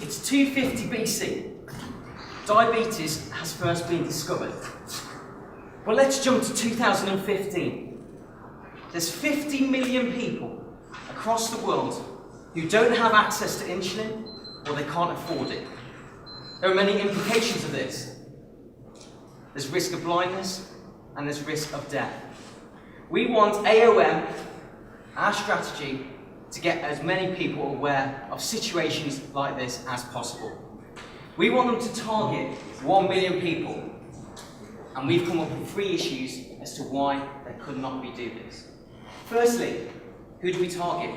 It's 250 BC. Diabetes has first been discovered. Well, let's jump to 2015. There's 50 million people across the world who don't have access to insulin or they can't afford it. There are many implications of this. There's risk of blindness and there's risk of death. We want AOM, our strategy, to get as many people aware of situations like this as possible. We want them to target 1 million people, and we've come up with 3 issues as to why they could not be doing this. Firstly, who do we target?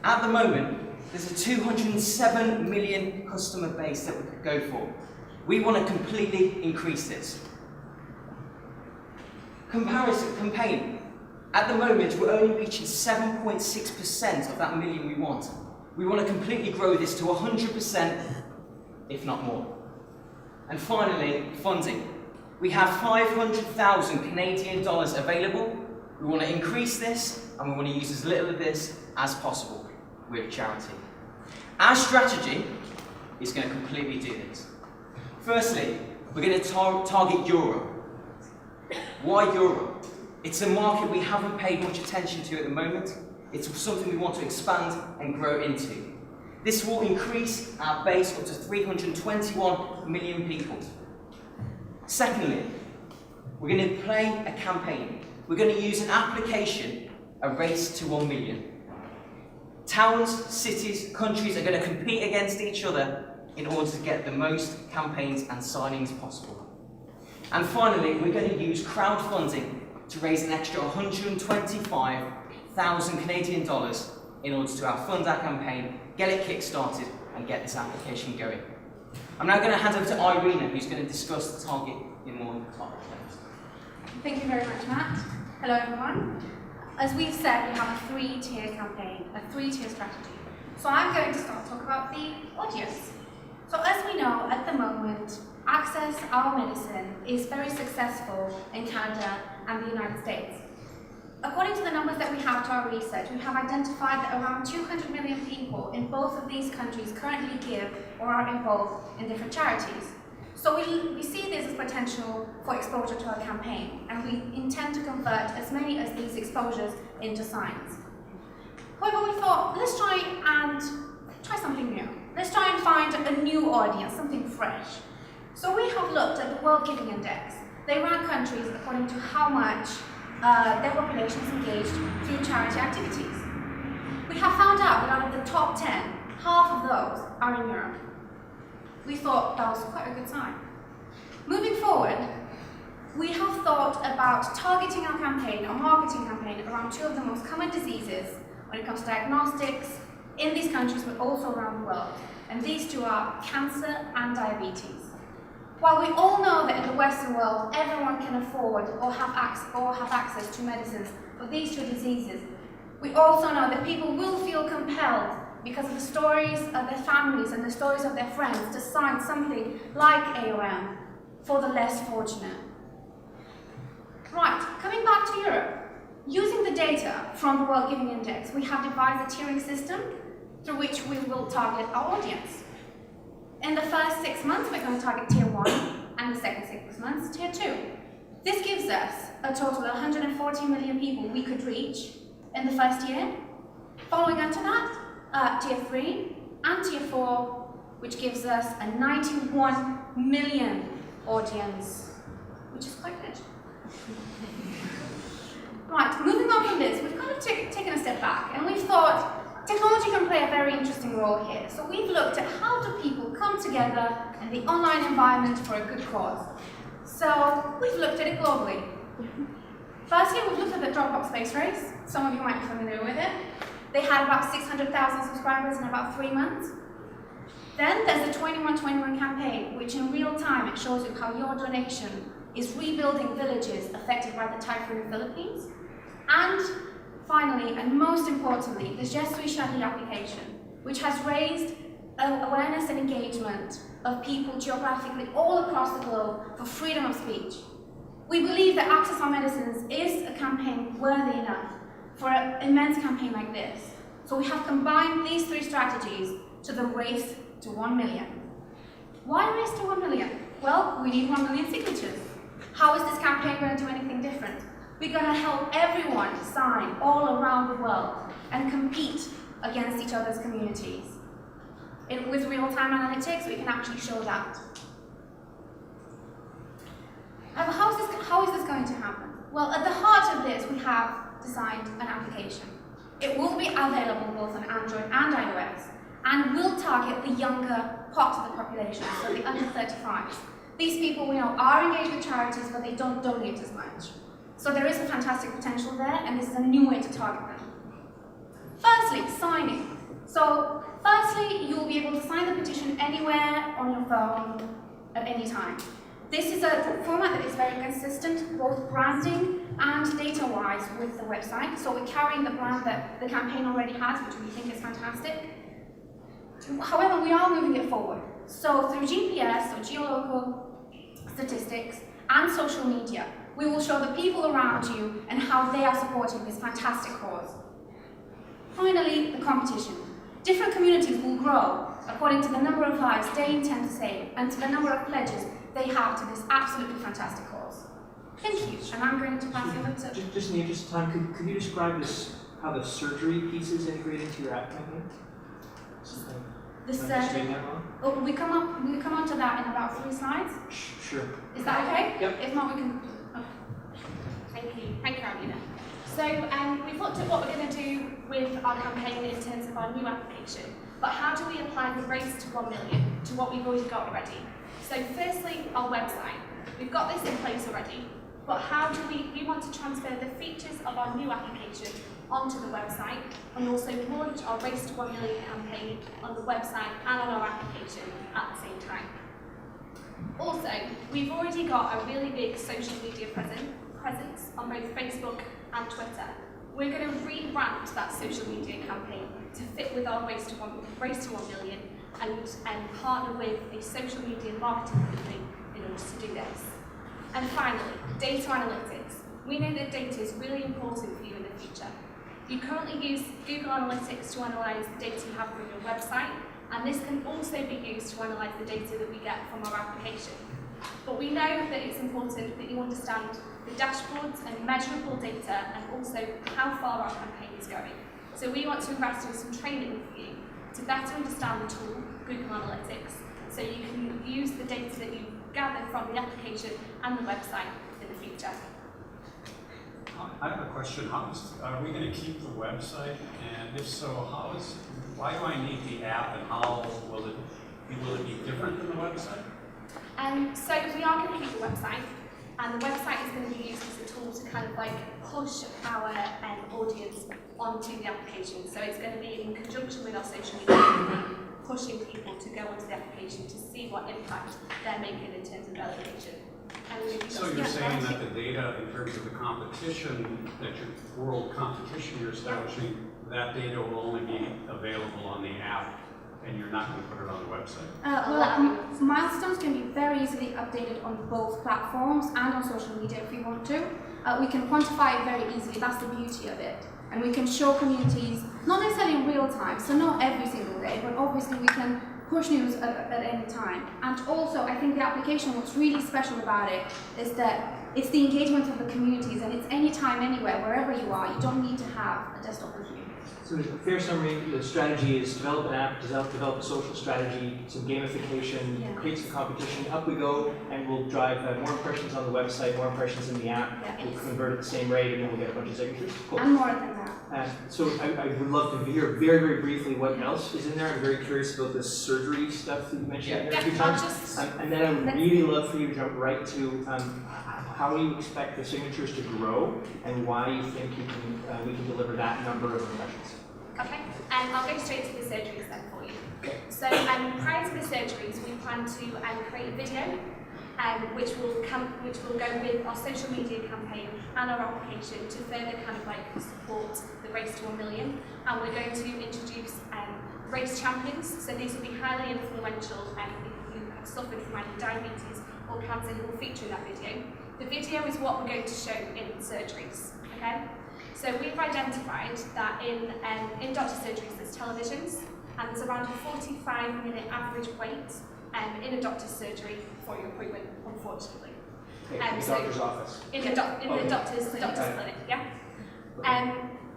At the moment, there's a 207 million customer base that we could go for. We want to completely increase this. Comparison campaign. At the moment, we're only reaching 7.6% of that million we want. We want to completely grow this to 100%, if not more. And finally, funding. We have 500,000 Canadian dollars available. We want to increase this, and we want to use as little of this as possible with charity. Our strategy is going to completely do this. Firstly, we're going to target Europe. Why Europe? It's a market we haven't paid much attention to at the moment. It's something we want to expand and grow into. This will increase our base up to 321 million people. Secondly, we're going to play a campaign. We're going to use an application, a race to 1 million. Towns, cities, countries are going to compete against each other in order to get the most campaigns and signings possible. And finally, we're going to use crowdfunding to raise an extra 125,000 Canadian dollars in order to fund our campaign, get it kick-started, and get this application going. I'm now going to hand over to Irina, who's going to discuss the target in more detail. Thank you very much, Matt. Hello, everyone. As we've said, we have a 3-tier campaign, a 3-tier strategy. So I'm going to start to talk about the audience. So as we know, at the moment, access our medicine is very successful in Canada and the United States. According to the numbers that we have to our research, we have identified that around 200 million people in both of these countries currently give or are involved in different charities. So we see this as potential for exposure to our campaign, and we intend to convert as many as these exposures into signs. However, we thought, let's try something new. Let's try and find a new audience, something fresh. So we have looked at the World Giving Index. They rank countries according to how much their population is engaged through charity activities. We have found out that out of the top 10, half of those are in Europe. We thought that was quite a good sign. Moving forward, we have thought about targeting our campaign, our marketing campaign, around 2 of the most common diseases when it comes to diagnostics in these countries, but also around the world. And these 2 are cancer and diabetes. While we all know that in the Western world, everyone can afford or have access to medicines for these 2 diseases, we also know that people will feel compelled because of the stories of their families and the stories of their friends to sign something like AOM for the less fortunate. Right, coming back to Europe. Using the data from the World Giving Index, we have devised a tiering system through which we will target our audience. In the first 6 months, we're going to target Tier 1, and the second 6 months, Tier 2. This gives us a total of 140 million people we could reach in the first year. Following on to that, Tier 3 and Tier 4, which gives us a 91 million audience, which is quite good. Right, moving on from this, we've kind of taken a step back, and we've thought, technology can play a very interesting role here. So we've looked at how do people come together in the online environment for a good cause. So we've looked at it globally. Firstly, we've looked at the Dropbox Space Race. Some of you might be familiar with it. They had about 600,000 subscribers in about 3 months. Then there's the 2121 campaign, which in real time, it shows you how your donation is rebuilding villages affected by the typhoon in the Philippines. And finally, and most importantly, the Je suis Shahid application, which has raised awareness and engagement of people geographically all across the globe for freedom of speech. We believe that Access Our Medicines is a campaign worthy enough for an immense campaign like this. So we have combined these 3 strategies to the race to 1 million. Why race to 1 million? Well, we need 1 million signatures. How is this campaign going to do anything different? We're going to help everyone sign all around the world and compete against each other's communities. With real-time analytics, we can actually show that. How is this going to happen? Well, at the heart of this, we have designed an application. It will be available both on Android and iOS, and will target the younger part of the population, so the under 35s. These people we know are engaged with charities, but they don't donate as much. So there is a fantastic potential there, and this is a new way to target them. Firstly, signing. So, firstly, you will be able to sign the petition anywhere on your phone at any time. This is a format that is very consistent, both branding and data-wise with the website. So we're carrying the brand that the campaign already has, which we think is fantastic. However, we are moving it forward. So through GPS, so geolocal statistics, and social media, we will show the people around you and how they are supporting this fantastic cause. Finally, the competition. Different communities will grow according to the number of lives they intend to save and to the number of pledges they have to this absolutely fantastic cause. Thank you, and I'm going to pass it over to... Just in the interest of time, could you describe how the surgery piece is integrated into your app campaign? The surgery... Oh, we come on to that in about 3 slides. Sure. Is that okay? Yep. If not, we can... Oh. Thank you, Carolina. So we've looked at what we're going to do with our campaign in terms of our new application, but how do we apply the race to 1 million to what we've already got already? So firstly, our website. We've got this in place already, but how do we want to transfer the features of our new application onto the website and also launch our race to 1 million campaign on the website and on our application at the same time. Also, we've already got a really big social media presence on both Facebook and Twitter. We're going to rebrand that social media campaign to fit with our race to 1 million and partner with a social media marketing company in order to do this. And finally, data analytics. We know that data is really important for you in the future. You currently use Google Analytics to analyse the data you have from your website, and this can also be used to analyse the data that we get from our application. But we know that it's important that you understand the dashboards and measurable data and also how far our campaign is going. So we want to invest in some training for you to better understand the tool, Google Analytics, so you can use the data that you gather from the application and the website in the future. I have a question. Are we going to keep the website? And if so, why do I need the app, and how will it be different than the website? So we are going to keep the website, and the website is going to be used as a tool to kind of like push our audience onto the application. So it's going to be in conjunction with our social media campaign, pushing people to go onto the application to see what impact they're making in terms of their location. So you're saying that the data in terms of the competition, that your world competition you're establishing, that data will only be available on the app, and you're not going to put it on the website? Milestones can be very easily updated on both platforms and on social media if we want to. We can quantify it very easily, that's the beauty of it. And we can show communities, not necessarily in real time, so not every single day, but obviously we can push news at any time. And also, I think the application, what's really special about it is that it's the engagement of the communities, and it's anytime, anywhere, wherever you are. You don't need to have a desktop with you. So a fair summary, the strategy is develop an app, develop a social strategy, some gamification, create some competition, up we go, and we'll drive more impressions on the website, more impressions in the app, we'll convert at the same rate, and then we'll get a bunch of signatures. Cool. And more than that. So I would love to hear very, very briefly what else is in there. I'm very curious about the surgery stuff that you mentioned there a few times. And then I would really love for you to jump right to how you expect the signatures to grow and why you think we can deliver that number of impressions. Okay, I'll go straight to the surgeries then for you. Okay. So prior to the surgeries, we plan to create a video which will go with our social media campaign and our application to further kind of like support the race to 1 million. And we're going to introduce race champions. So these will be highly influential if you have suffered from either diabetes or cancer who will feature in that video. The video is what we're going to show in surgeries. Okay. So we've identified that in doctor surgeries there's televisions, and there's around a 45-minute average wait in a doctor's surgery for your appointment, unfortunately. In the doctor's office. In the doctor's clinic, yeah.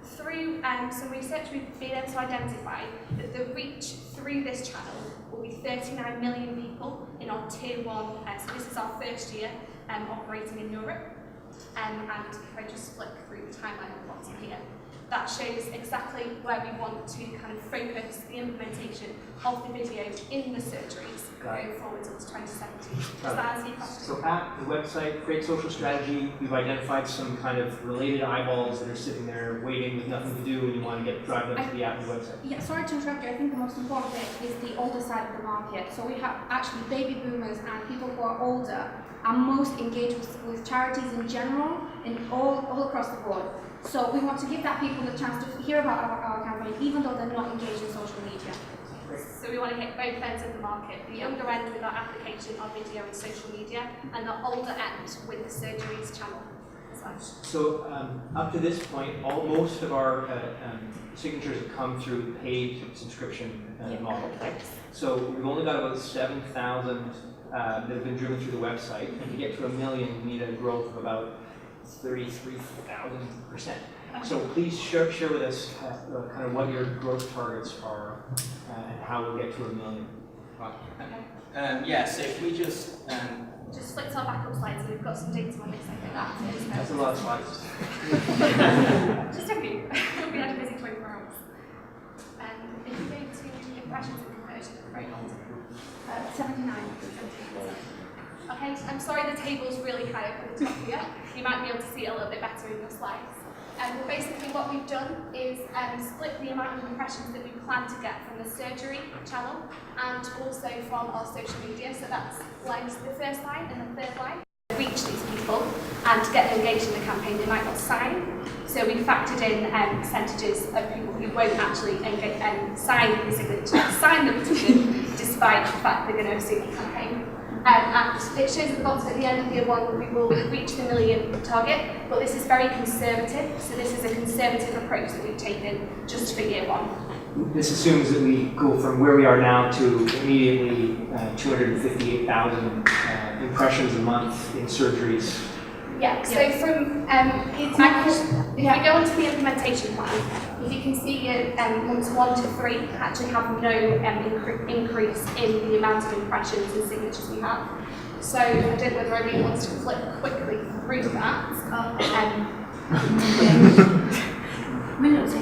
Through some research, we've been able to identify that the reach through this channel will be 39 million people in our Tier 1, so this is our first year operating in Europe. And if I just flick through the timeline of what's here, that shows exactly where we want to kind of focus the implementation of the video in the surgeries going forward until 2017. Does that answer your question? So at the website, Create Social Strategy, you've identified some kind of related eyeballs that are sitting there waiting with nothing to do, and you want to drive them to the app and the website. Yeah, sorry to interrupt you. I think the most important bit is the older side of the market. So we have actually baby boomers and people who are older are most engaged with charities in general and all across the board. So we want to give that people the chance to hear about our campaign, even though they're not engaged in social media. So we want to hit both ends of the market, the younger end with our application, our video and social media, and the older end with the surgeries channel. So up to this point, most of our signatures have come through the paid subscription model. So we've only got about 7,000 that have been driven through the website, and to get to 1 million, we need a growth of about 33,000%. So please share with us kind of what your growth targets are and how we'll get to 1 million. Yeah, so if we just flick to our backup slide, so we've got some data on this, I think That's a lot of slides. just a few. We had a busy 24 hours. If you go to impressions and conversion, very old. 79. Okay, I'm sorry the table's really high up at the top here. You might be able to see it a little bit better in your slides. Basically what we've done is split the amount of impressions that we plan to get from the surgery channel and also from our social media. So that's the first line and the third line. Reach these people and to get them engaged in the campaign, they might not sign. So we factored in percentages of people who won't actually sign the petition despite the fact they're going to see the campaign. And it shows at the bottom at the end of year 1 we will reach the 1 million target, but this is very conservative, so this is a conservative approach that we've taken just for year 1. This assumes that we go from where we are now to immediately 258,000 impressions a month in surgeries. Yeah, so from, if we go on to the implementation plan, if you can see months 1 to 3 actually have no increase in the amount of impressions and signatures we have. So I don't know whether anyone wants to flip quickly through that. Minute 8.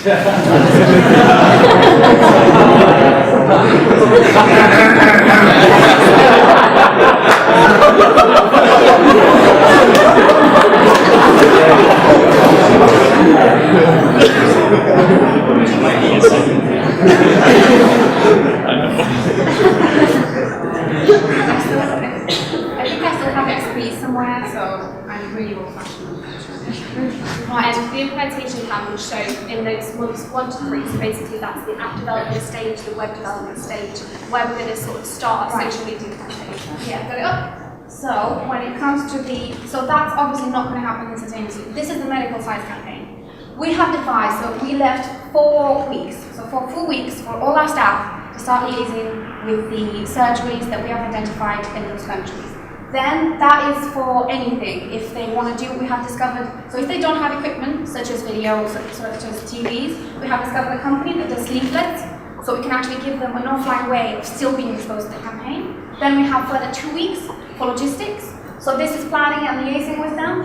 I think I still have XP somewhere, so I'm really old-fashioned. And the implementation plan will show in those months 1 to 3, so basically that's the app development stage, the web development stage, where we're going to sort of start our social media campaign. Yeah, got it up. So when it comes to so that's obviously not going to happen instantaneously. This is the medical science campaign. We have devised, so we left 4 weeks, so for 4 weeks for all our staff to start liaising with the surgeries that we have identified in those countries. Then that is for anything. If they want to do, we have discovered, so if they don't have equipment, such as video, such as TVs, we have discovered a company that does leaflets, so we can actually give them an offline way of still being exposed to the campaign. Then we have further 2 weeks for logistics. So this is planning and liaising with them.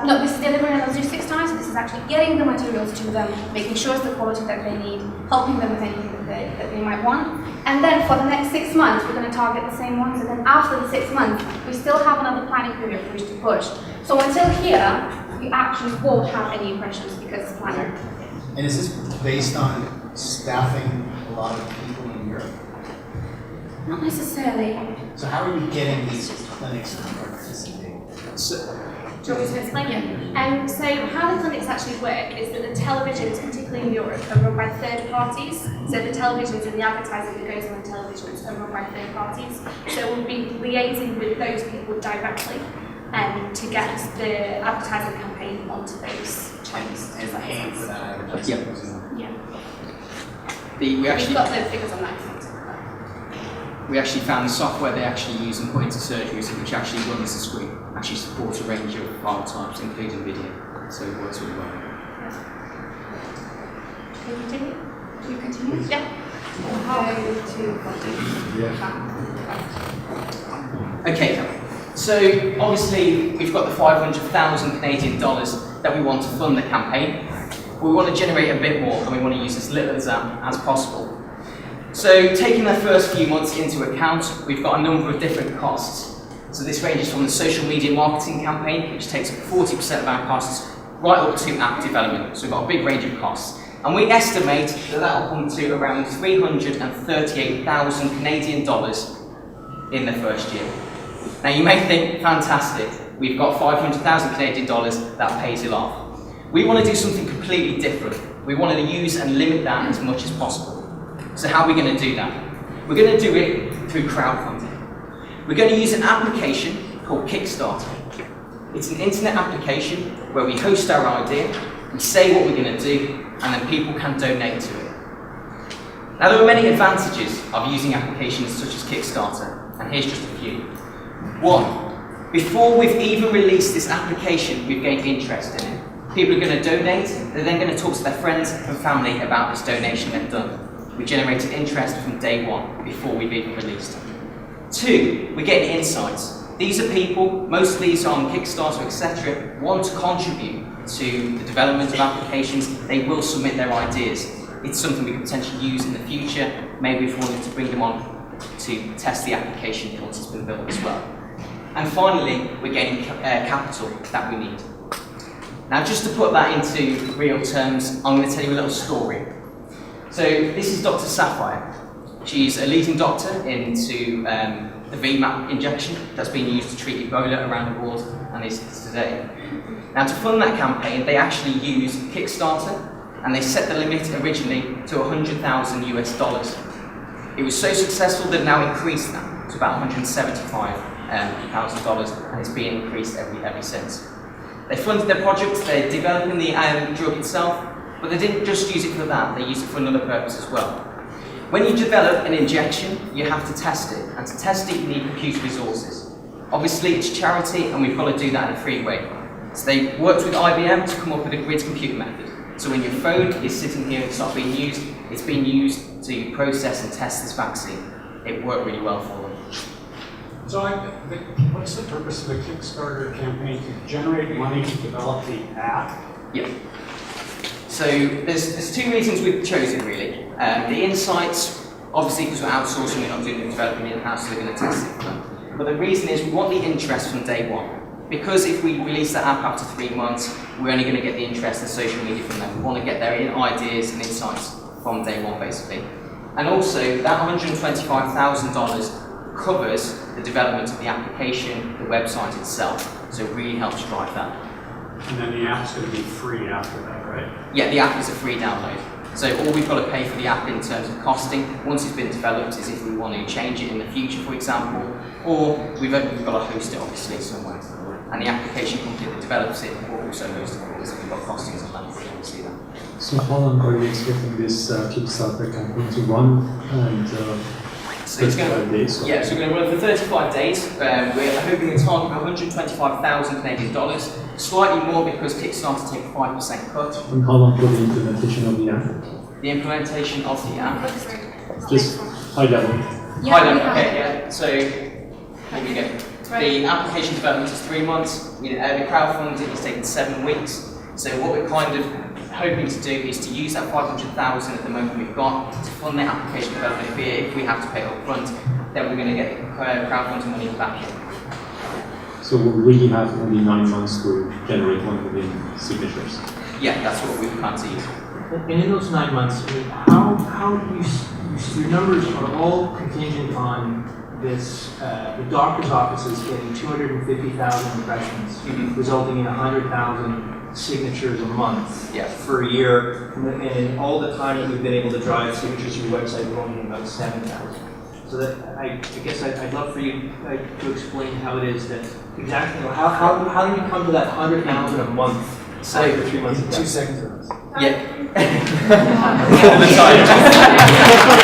No, this is delivering and logistics time, so this is actually getting the materials to them, making sure it's the quality that they need, helping them with anything that they might want. And then for the next 6 months, we're going to target the same ones, and then after the 6 months, we still have another planning period for which to push. So until here, we actually won't have any impressions because it's planning. And is this based on staffing a lot of people in Europe? Not necessarily. So how are you getting these clinics to participate? Do you want me to explain it? So how the clinics actually work is that the televisions, particularly in Europe, are run by third parties. So the televisions and the advertising that goes on the televisions are run by third parties. So we'll be liaising with those people directly. to get the advertising campaign onto those channels. And paying for that advertising. Yeah. We We've actually got the figures on that. found the software they actually use and put into surgeries, which actually runs the screen, actually supports a range of file types, including video. So it works really well. Can you continue? Do you continue? Yeah. Okay, so obviously we've got the 500,000 Canadian dollars that we want to fund the campaign. We want to generate a bit more and we want to use as little of that as possible. So taking the first few months into account, we've got a number of different costs. So this ranges from the social media marketing campaign, which takes up 40% of our costs, right up to app development. So we've got a big range of costs. And we estimate that that'll come to around 338,000 Canadian dollars in the first year. Now you may think, fantastic, we've got 500,000 Canadian dollars, that pays it off. We want to do something completely different. We want to use and limit that as much as possible. So how are we going to do that? We're going to do it through crowdfunding. We're going to use an application called Kickstarter. It's an internet application where we host our idea, we say what we're going to do, and then people can donate to it. Now there are many advantages of using applications such as Kickstarter, and here's just a few. One, before we've even released this application, we've gained interest in it. People are going to donate, they're then going to talk to their friends and family about this donation they've done. We generated interest from day one, before we've even released it. Two, we're getting insights. These are people, most of these are on Kickstarter, etc., want to contribute to the development of applications. They will submit their ideas. It's something we could potentially use in the future, maybe if we wanted to bring them on to test the application once it's been built as well. And finally, we're getting capital that we need. Now, just to put that into real terms, I'm going to tell you a little story. So this is Dr. Sapphire. She's a leading doctor into the VMAP injection that's been used to treat Ebola around the world and is today. Now, to fund that campaign, they actually used Kickstarter, and they set the limit originally to $100,000 US. It was so successful that now increased that to about $175,000, and it's been increased every since. They funded their project, they're developing the drug itself, but they didn't just use it for that, they used it for another purpose as well. When you develop an injection, you have to test it, and to test it you need computer resources. Obviously it's charity, and we've got to do that in a free way. So they worked with IBM to come up with a grid computer method. So when your phone is sitting here and it's not being used, it's being used to process and test this vaccine. It worked really well for them. So what's the purpose of the Kickstarter campaign? To generate money to develop the app? Yeah. So there's two reasons we've chosen really. The insights, obviously because we're outsourcing, we're not doing the development in-house, so we're going to test it for them. But the reason is we want the interest from day one. Because if we release the app after 3 months, we're only going to get the interest in social media from them. We want to get their ideas and insights from day one, basically. And also, that $125,000 covers the development of the application, the website itself, so it really helps drive that. And then the app's going to be free after that, right? Yeah, the app is a free download. So all we've got to pay for the app in terms of costing, once it's been developed, is if we want to change it in the future, for example, or we've got to host it, obviously, somewhere. And the application company that develops it will also host it, because we've got costings on that, if you want to see that. So how long are you expecting this Kickstarter campaign to run? And So it's going 35 days? Yeah, so we're going to run for 35 days. We're hoping to target $125,000 Canadian dollars, slightly more because Kickstarter take a 5% cut. And how long for the implementation of the app? The implementation of the app. Just high level. High level, okay, yeah. So here we go. The application development is 3 months. The crowdfunding is taking 7 weeks. So what we're kind of hoping to do is to use that 500,000 at the moment we've got to fund the application development. If we have to pay up front, then we're going to get crowdfunding money back in. So we really have only 9 months to generate 1 million signatures. Yeah, that's what we plan to use. And in those 9 months, I mean, how do you your numbers are all contingent on this, the doctor's offices getting 250,000 impressions, resulting in 100,000 signatures a month for a year, and in all the time that we've been able to drive signatures to your website, we've only about 7,000. So that I guess I'd love for you to explain how it is that exactly, how do we come to that 100,000 a month, say for 3 months? 2 seconds of this. Yeah. All the time.